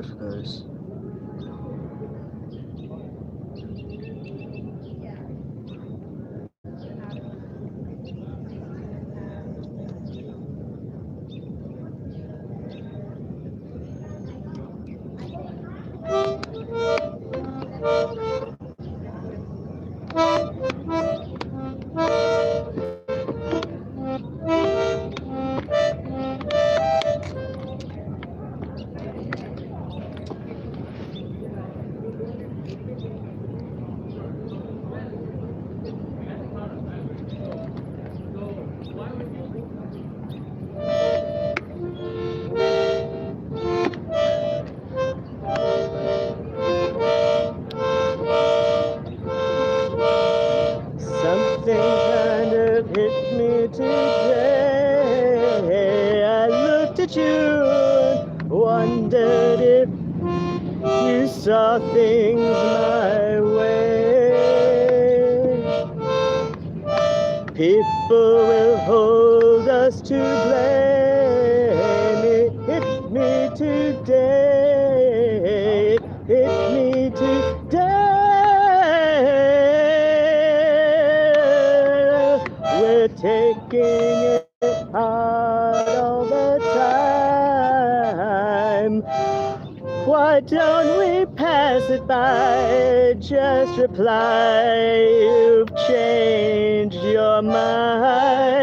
guys. Saw things my way. People will hold us to blame. It hit me today. It hit me today. We're taking it hard all the time. Why don't we pass it by? Just reply you've changed your mind.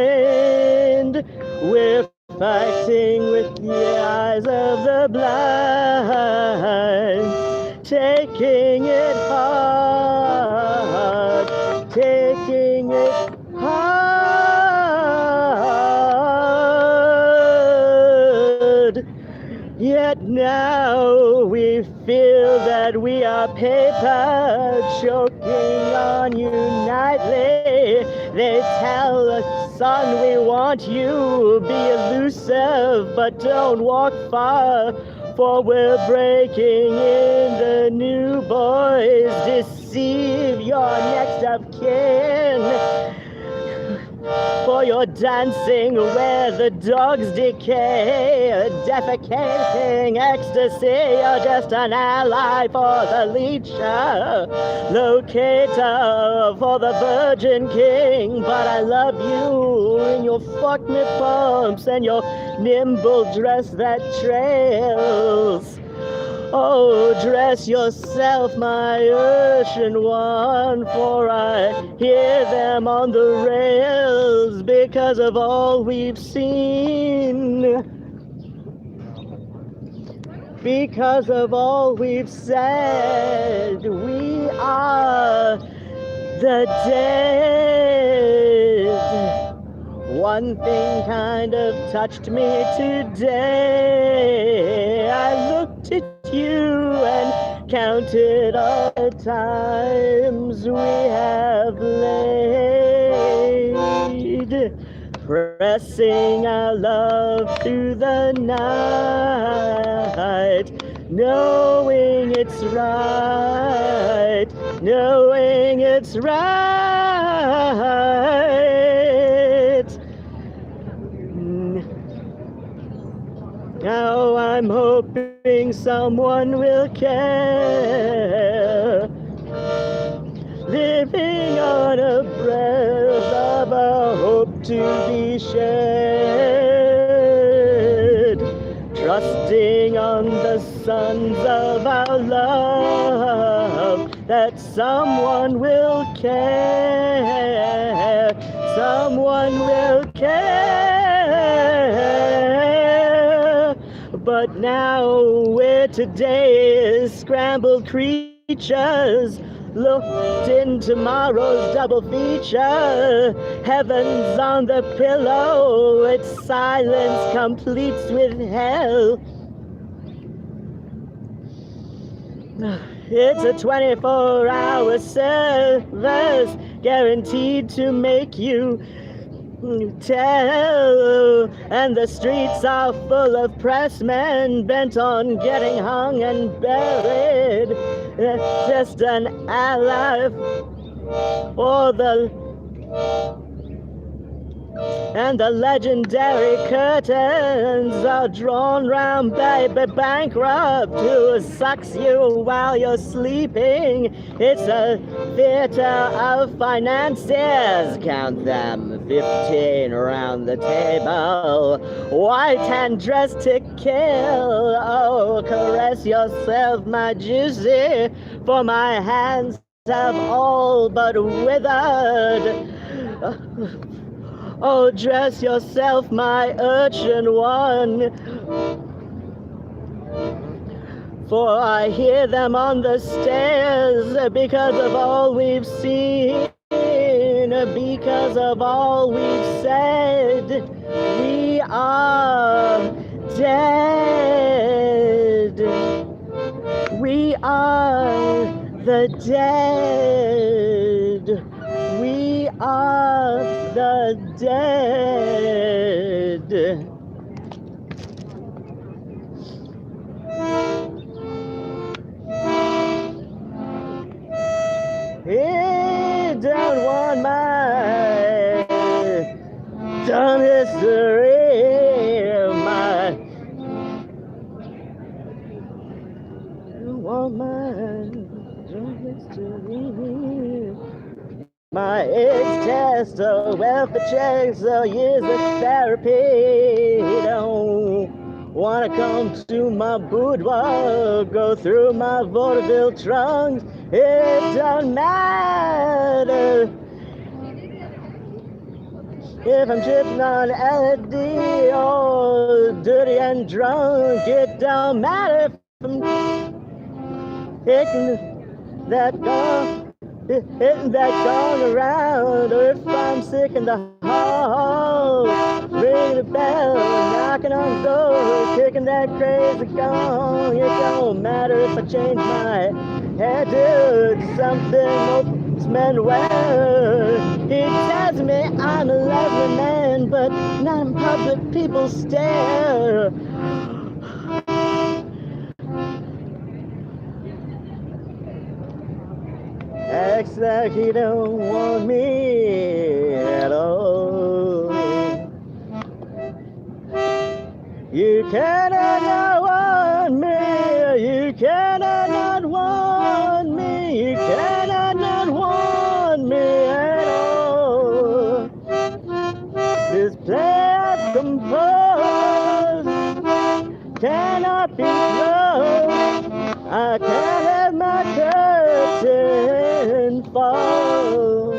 We're fighting with the eyes of the blind, taking it hard, taking it hard. Yet now we feel that we are paper, choking on you nightly. They tell us, son, we want you, be elusive, but don't walk far, for we're breaking in. The new boys deceive your next of kin. For your dancing where the dogs decay, defecating ecstasy, you're just an ally for the leecher, locator for the Virgin King. But I love you in your fuck me pumps and your nimble dress that trails. Oh, dress yourself, my ocean one, for I hear them on the rails because of all we've seen, because of all we've said. We are the dead. One thing kind of touched me today. I looked at you and counted all the times we have laid, pressing our love through the night, knowing it's right, knowing it's right. Now I'm hoping someone will care, living on a breath of a hope to be shared, trusting on the sons of our love that someone will care, someone will care. But now we're today's scrambled creatures, looked in tomorrow's double feature. Heaven's on the pillow, its silence completes with hell. It's a 24-hour service, guaranteed to make you tell, and the streets are full of pressmen bent on getting hung and buried. Just an ally for the and the legendary curtains are drawn round baby bankrupt who sucks you while you're sleeping. It's a theater of finances, count them, 15 around the table, white and dressed to kill. Oh, caress yourself, my juicy, for my hands have all but withered. Oh, dress yourself, my urchin one, for I hear them on the stairs because of all we've seen, because of all we've said. We are dead. We are the dead. We are the dead. He don't want my done history, my don't want my done history. My eggs test, a welfare checks, years of therapy. He don't wanna come to my boudoir, go through my vaudeville trunks. It don't matter if I'm tripping on LSD or dirty and drunk. It don't matter if I'm hitting that gong around, or if I'm sick in the hall, ringing the bell, knocking on the door, kicking that crazy gong. It don't matter if I change my hairdo to something most men wear. He tells me I'm a lovely man, but not in public, people stare. Acts like he don't want me at all. You cannot not want me. You cannot not want me. You cannot not want me at all. This play I compose cannot be closed. I can't let my curtain fall.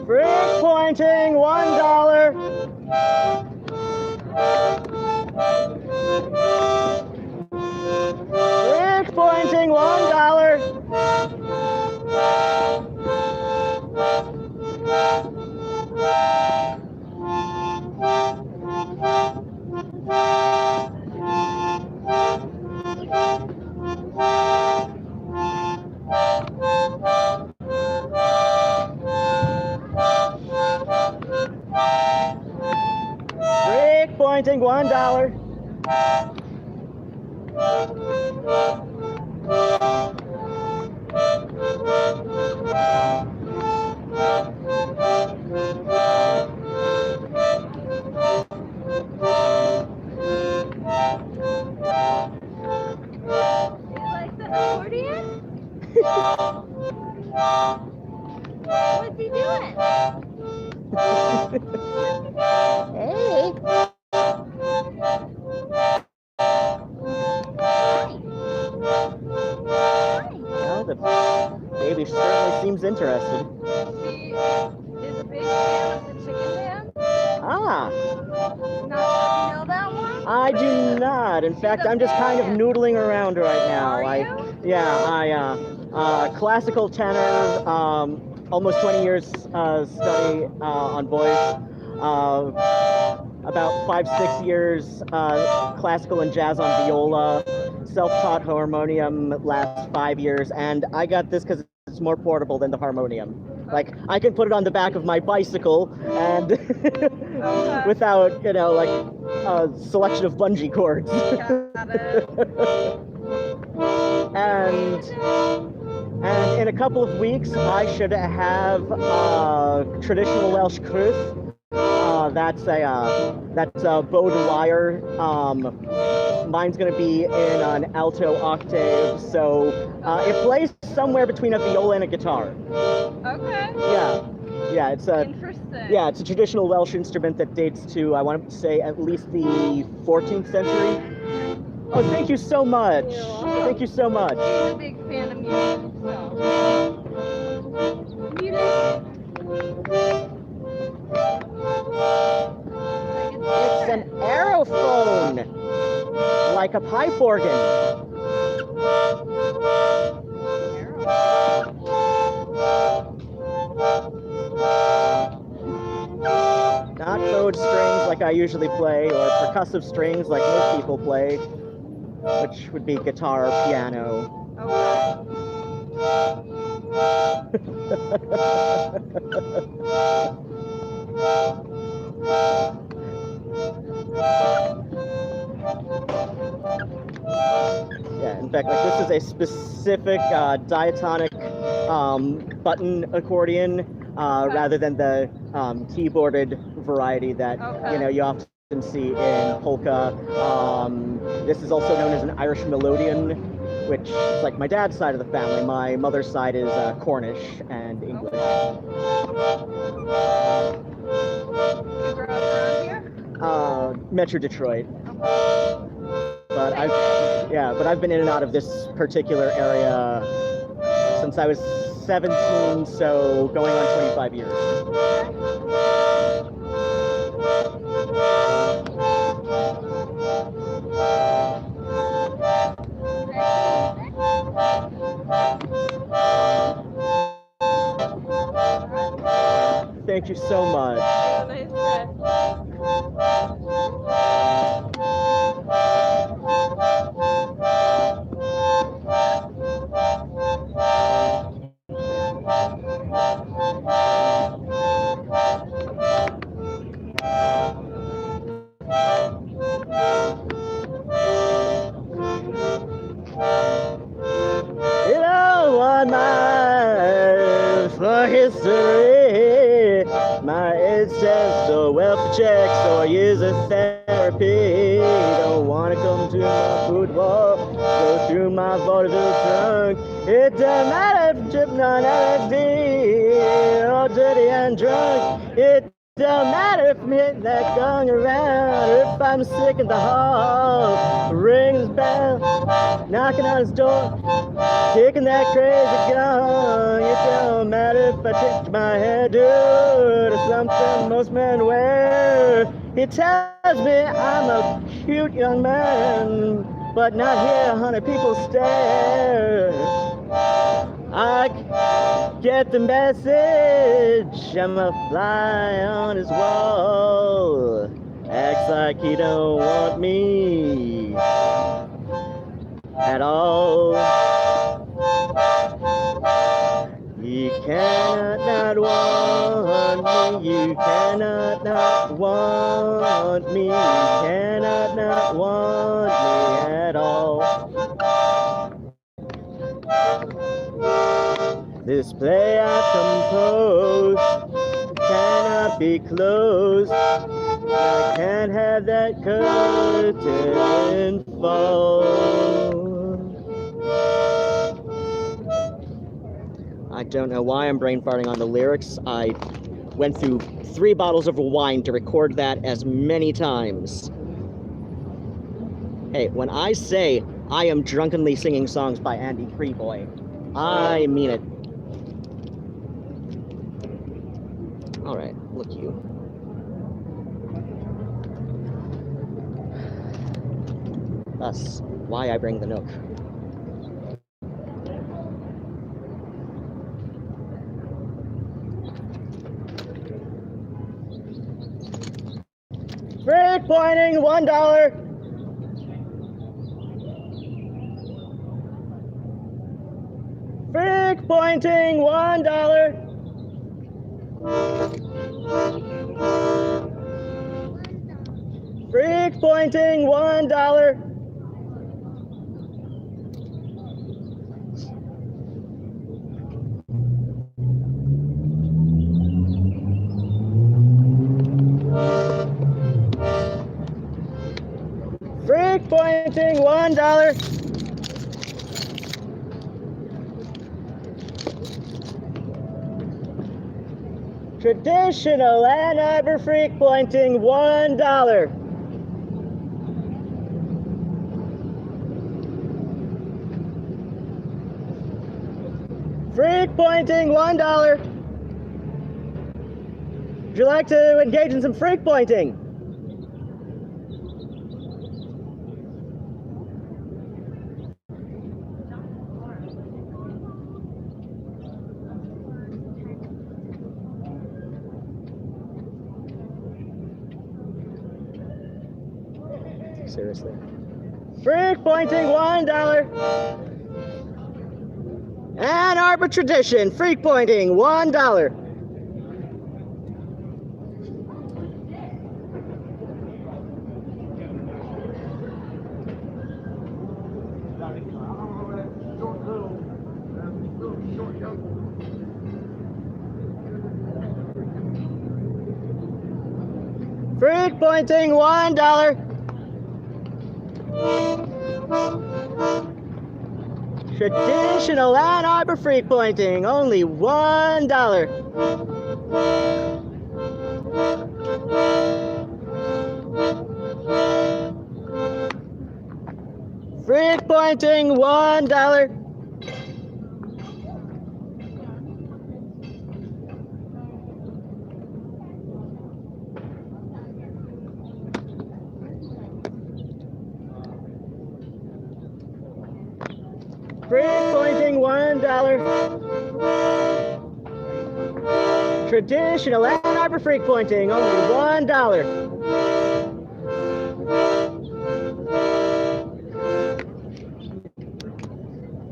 Brick pointing $1. Brick pointing $1. Disappointing, $1. Like the accordion? What's he doing? Hey. Well, the baby certainly seems interested. She is a big fan of the chicken dance. Ah, You know that one? I do not. In fact, I'm just kind of noodling around right now. Are you? Classical tenor, almost 20 years study on voice. About 5-6 years classical and jazz on viola. Self-taught harmonium last 5 years, and I got this because it's more portable than the harmonium. Like, I can put it on the back of my bicycle and without, like a selection of bungee cords. Got it. and in a couple of weeks, I should have traditional Welsh crwth. That's a bowed wire. Mine's gonna be in an alto octave, so it plays somewhere between a viola and a guitar. Okay. Yeah, it's a Interesting. yeah, it's a traditional Welsh instrument that dates to, I want to say, at least the 14th century. Oh, thank you so much. Thank you so much. She's a big fan of music, It's an aerophone, like a pipe organ. Not bowed strings like I usually play, or percussive strings like most people play, which would be guitar or piano. Yeah, in fact, like, this is a specific diatonic button accordion rather than the keyboarded variety that you often see in polka. This is also known as an Irish melodeon, which is like my dad's side of the family. My mother's side is Cornish and English. You grew up around here? Metro Detroit. But I've been in and out of this particular area since I was 17, so going on 25 years. Thank you so much. Have a nice day. You don't want my for history, my age test or welfare checks or years of therapy. Don't wanna come to my food wall, go through my vaudeville trunk. It doesn't matter if I'm dripping on LSD or dirty and drunk. It don't matter if I'm hitting that gong around, or if I'm sick in the hall, ring his bell, knocking on his door, kicking that crazy gong. It don't matter if I change my hairdo to something most men wear. He tells me I'm a cute young man, but not here 100 people stare. I get the message, I'm a fly on his wall. Acts like he don't want me at all. You cannot not want me, you cannot not want me, you cannot not want me at all. This play I composed cannot be closed. I can't have that curtain fall. I don't know why I'm brain farting on the lyrics. I went through 3 bottles of wine to record that as many times. Hey, when I say I am drunkenly singing songs by Andy Freeboy, I mean it. All right, look you. Thus, why I bring the Nook. Break pointing $1. Break pointing $1. Freak pointing $1. Freak pointing $1. Traditional Ann Arbor freak pointing $1. Freak pointing $1. Would you like to engage in some freak pointing? Seriously. Freak pointing $1. Ann Arbor tradition, freak pointing $1. Freak pointing $1. Traditional Ann Arbor freak pointing, only $1. Freak pointing $1. Freak pointing $1. Traditional Ann Arbor freak pointing, only $1.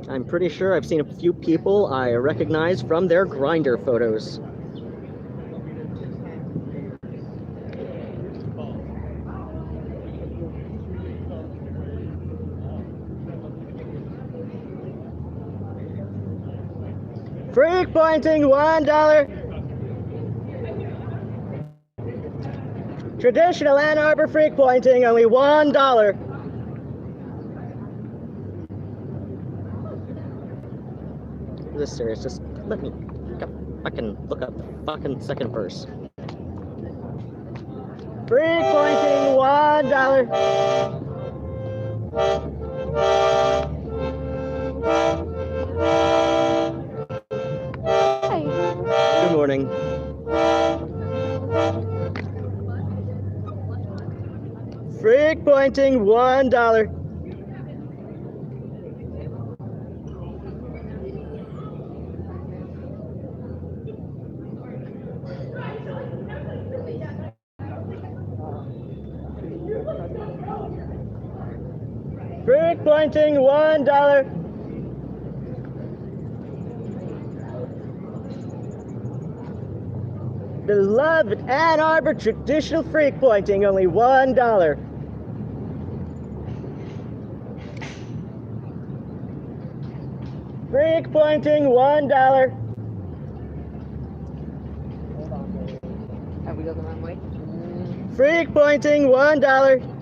I'm pretty sure I've seen a few people I recognize from their Grindr photos. Freak pointing $1. Traditional Ann Arbor freak pointing, only $1. This is serious, just let me fucking look up the fucking second verse. Freak pointing $1. Good morning. Freak pointing $1. Freak pointing $1. beloved Ann Arbor traditional freak pointing, only $1. Freak pointing, $1. Have we go the wrong way? Freak pointing, $1.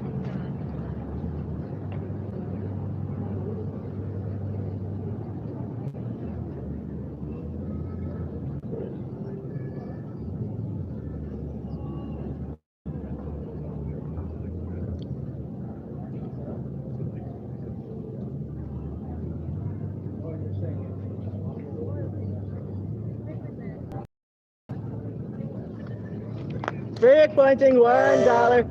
Freak pointing, $1.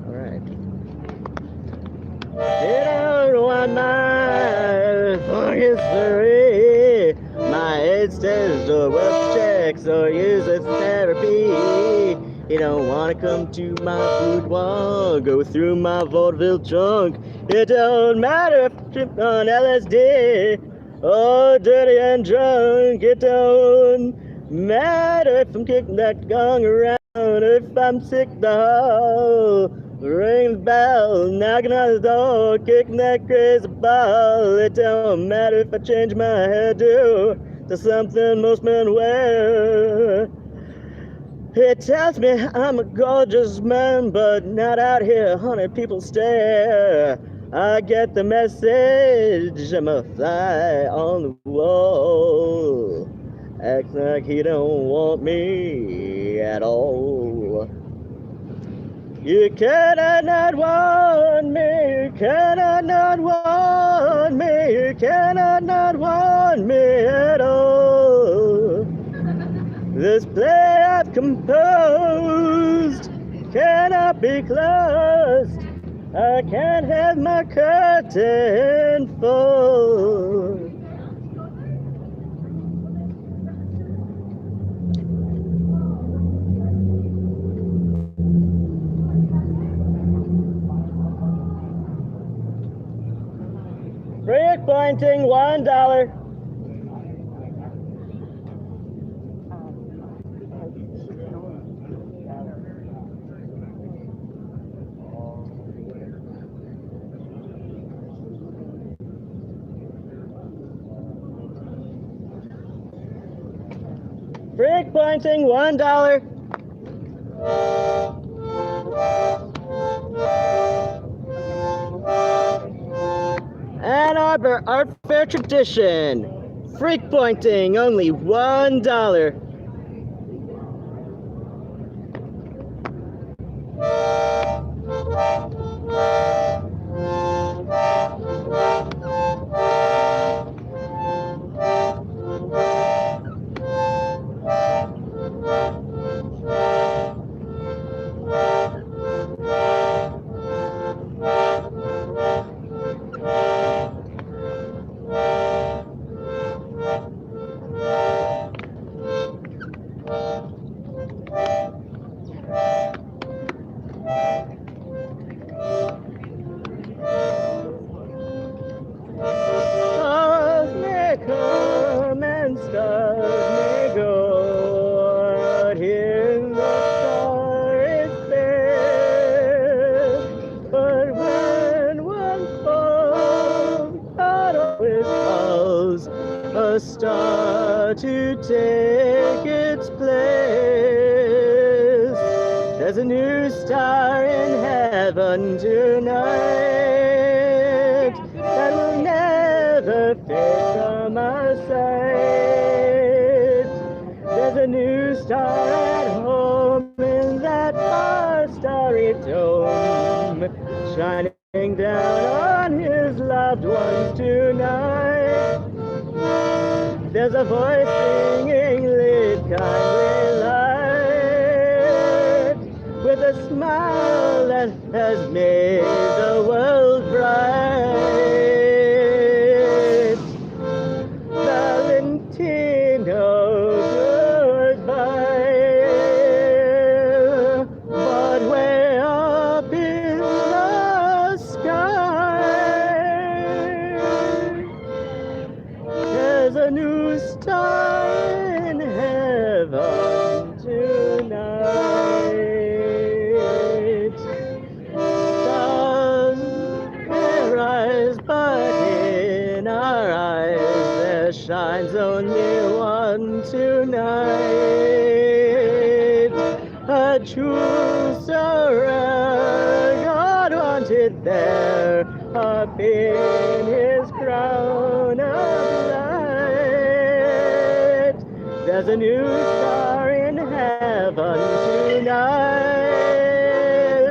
All right. You don't want my history. My head says or work checks or use as therapy. You don't want to come to my boudoir, go through my vaudeville trunk. It don't matter if I trip on LSD or dirty and drunk. It don't matter if I'm kicking that gong around. If I'm sick, the hall, ring the bell, knocking on the door, kicking that crazy ball. It don't matter if I change my hairdo to something most men wear. It tells me I'm a gorgeous man, but not out here, 100 people stare. I get the message, I'm a fly on the wall. Acts like he don't want me at all. You cannot not want me, you cannot not want me, you cannot not want me at all. This play I've composed cannot be closed. I can't have my curtain full. Freak pointing, $1. Freak pointing, $1. Ann Arbor Art Fair tradition. Freak pointing, only $1. Star to take its place. There's a new star in heaven tonight that will never fade from our sight. There's a new star at home in that far starry dome, shining down on his loved ones tonight. There's a voice singing, lead kindly light, with a smile that has made the world bright. a new star in heaven tonight. Stars may rise, but in our eyes there shines only one tonight. A true sorrow, God wanted there, up in his crown of light. There's a new star in heaven tonight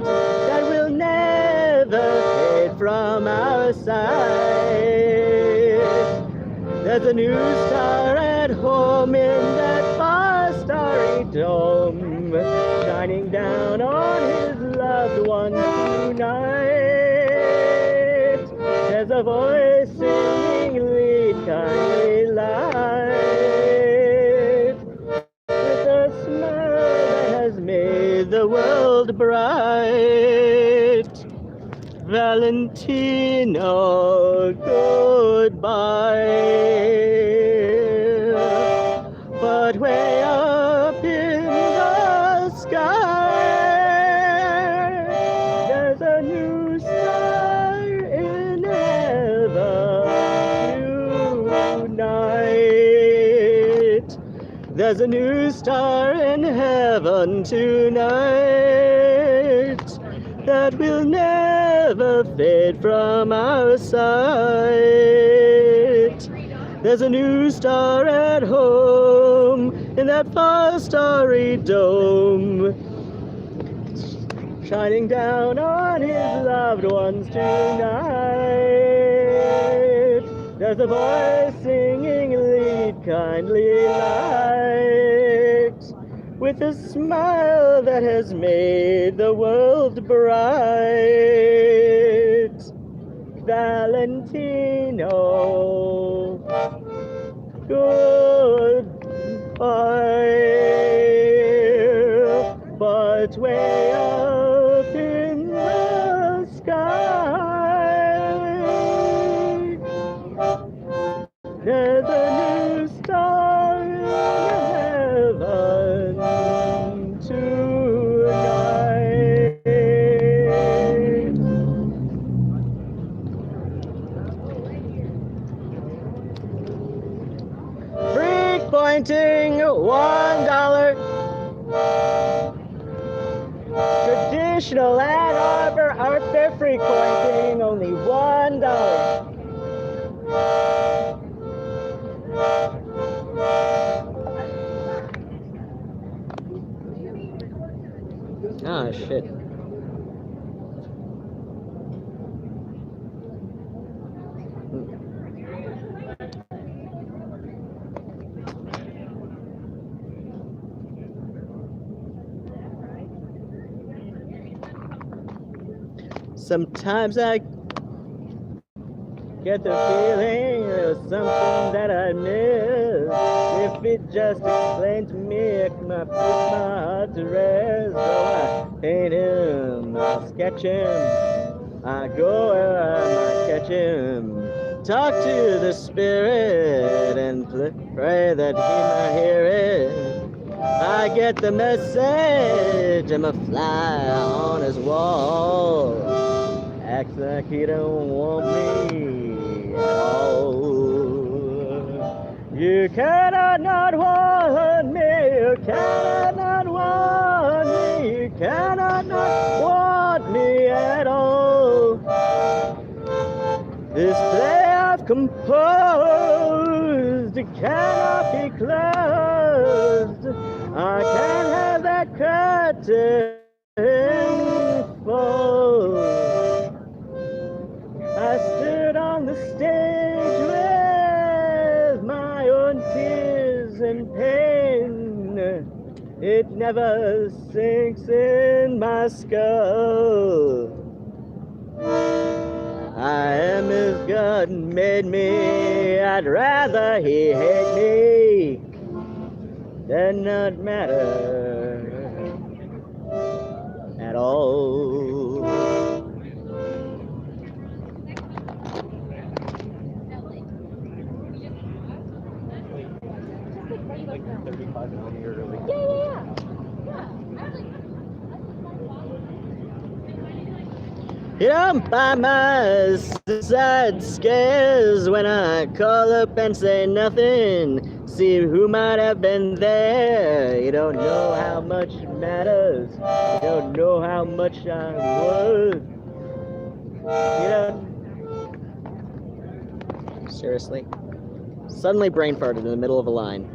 that will never fade from our sight. There's a new star at home in that far starry dome, shining down on his loved one tonight. There's a voice singing, lead kindly light, with a smile that has made the world bright. Valentino, goodbye. But way up in the sky, there's a new star in heaven tonight. There's a new star in heaven tonight that will never fade from our sight. There's a new star at home in that far starry dome, shining down on his loved ones tonight. There's a voice singing, lead kindly light, with a smile that has made the world bright. Valentino, goodbye. But way up in the sky, there's a new star in heaven tonight. Freak pointing, $1. Traditional at Arbor art fair freak pointing, only $1. Ah, shit. Sometimes I get the feeling there's something that I miss. If it just explained to me, it might put my heart to rest. So I paint him, I sketch him, I go where I might catch him. Talk to the spirit and pray that he might hear it. I get the message, I'm a fly on his wall. Acts like he don't want me at all. You cannot not want me, you cannot not want me, you cannot not want me at all. This play I've composed, it cannot be closed. I can't have that curtain fall. I stood on the stage with my own tears and pain. It never sinks in my skull. I am as God made me. I'd rather he hate me than not matter at all. like 35 millimeter. Yeah. You don't buy my side scares when I call up and say nothing. See who might have been there. You don't know how much it matters. You don't know how much I'm worth. You don't. Seriously? Suddenly brain farted in the middle of a line.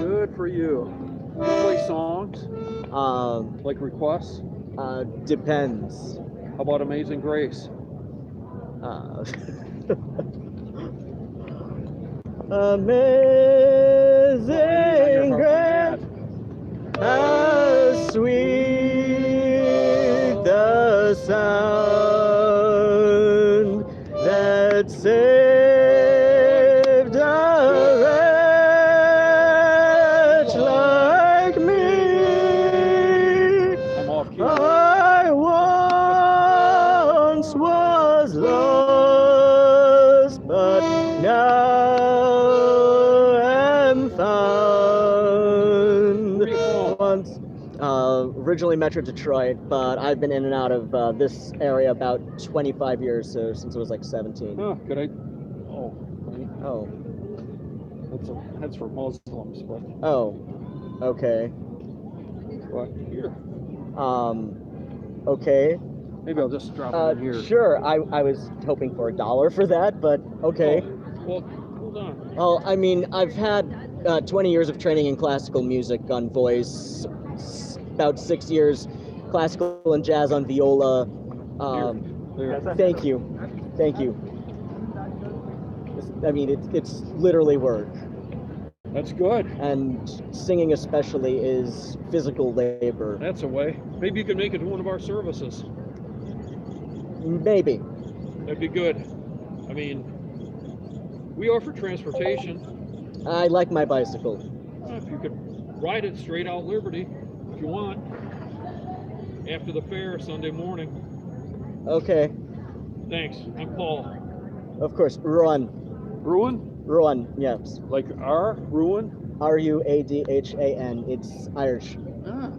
Good for you. You play songs? Like requests? Depends. How about Amazing Grace? Amazing grace, how sweet the sound that saved a wretch like me. I'm off key. I once was lost, but now am found. Where are you from? Once, originally Metro Detroit, but I've been in and out of this area about 25 years, so since I was like 17. Huh, could I? Oh. Oh. That's for Muslims, but. Oh. Okay. What? Here. Okay. Maybe I'll just drop it in here. Sure, I was hoping for $1 for that, but okay. Oh, well, hold on. Well, I mean, I've had 20 years of training in classical music on voice, about 6 years classical and jazz on viola. There. Thank you. I mean, it's literally work. That's good. And singing especially is physical labor. That's a way. Maybe you could make it to one of our services. Maybe. That'd be good. I mean, we offer transportation. I like my bicycle. If you could ride it straight out Liberty, if you want, after the fair Sunday morning. Okay. Thanks. I'm Paul. Of course, Ruadhán. Ruadhán, yes. Like Ruadhán? Ruadhan. It's Irish. Ah,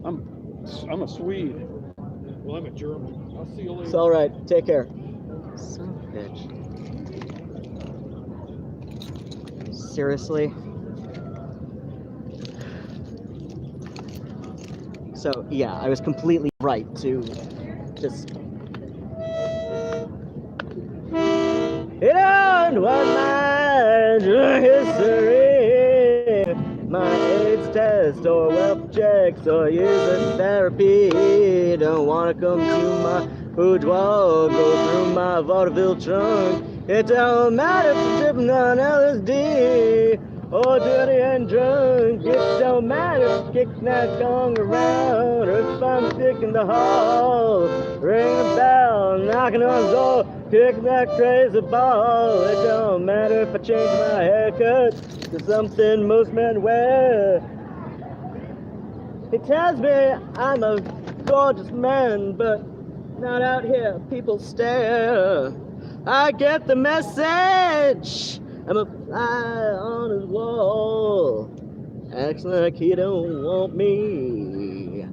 I'm a Swede. Well, I'm a German. I'll see you later. It's all right. Take care. Son of a bitch. Seriously? So, yeah, I was completely right to just... You don't want my history, my AIDS test, or wealth checks, or user therapy. You don't want to come to my boudoir, go through my vaudeville trunk. It don't matter if you're tripping on LSD, or dirty and drunk. It don't matter if you kick that gong around, or if I'm sick in the hall. Ring a bell, knocking on the door, kick that crazy ball. It don't matter if I change my haircut to something most men wear. He tells me I'm a gorgeous man, but not out here, people stare. I get the message, I'm a fly on his wall. Acts like he don't want me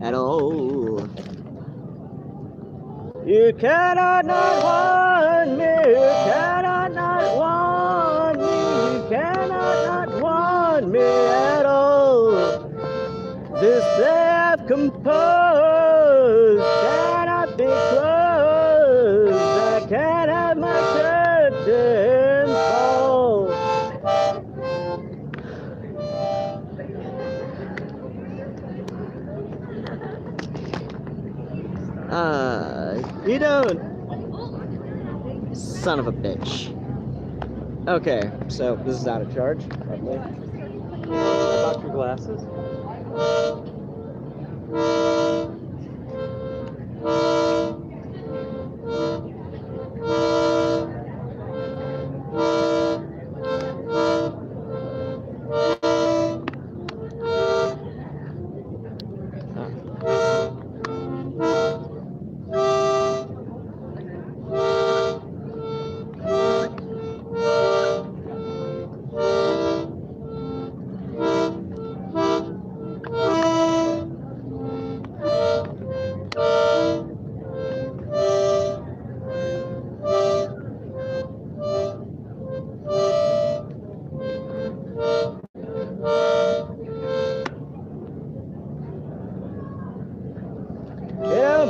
at all. You cannot not want me, you cannot not want me, you cannot not want me at all. This play I've composed cannot be closed. I can't have my curtain fall. You don't. Son of a bitch. Okay, so this is out of charge. Probably. About your glasses?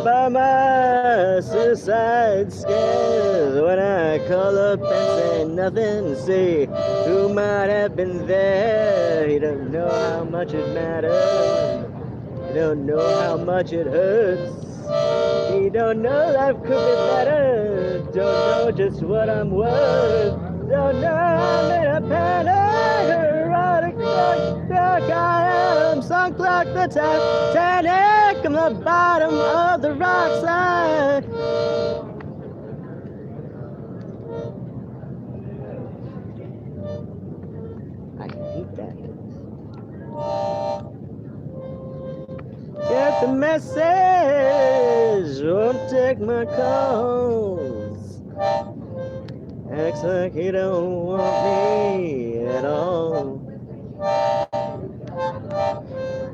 by my suicide scares when I call up and say nothing. See who might have been there. You don't know how much it matters. You don't know how much it hurts. You don't know life could be better. Don't know just what I'm worth. Don't know I'm in a panic. Erotic dark I am. Sunk like the Titanic. I'm the bottom of the rock side. I hate that. Get the message, won't take my calls. Acts like he don't want me at all.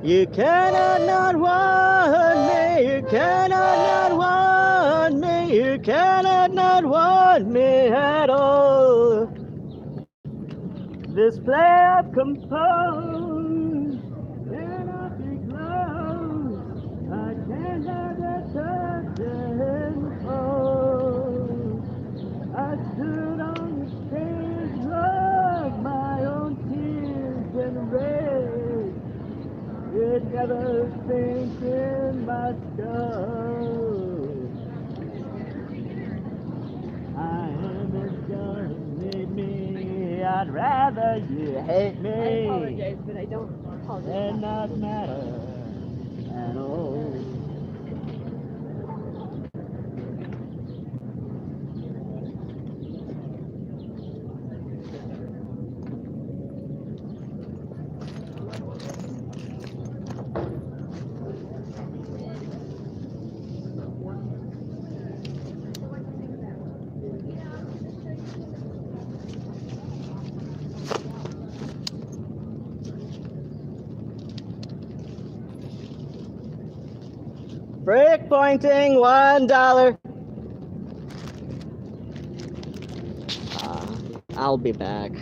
You cannot not want me, you cannot not want me, you cannot not want me at all. This play I've composed cannot be closed. I can't have that touching hold. I stood on the stage of my own tears and rage. It never sinks in my skull. I am as God made me. I'd rather you hate me. I apologize, but I don't apologize. And not matter at all. Break pointing, $1. I'll be back.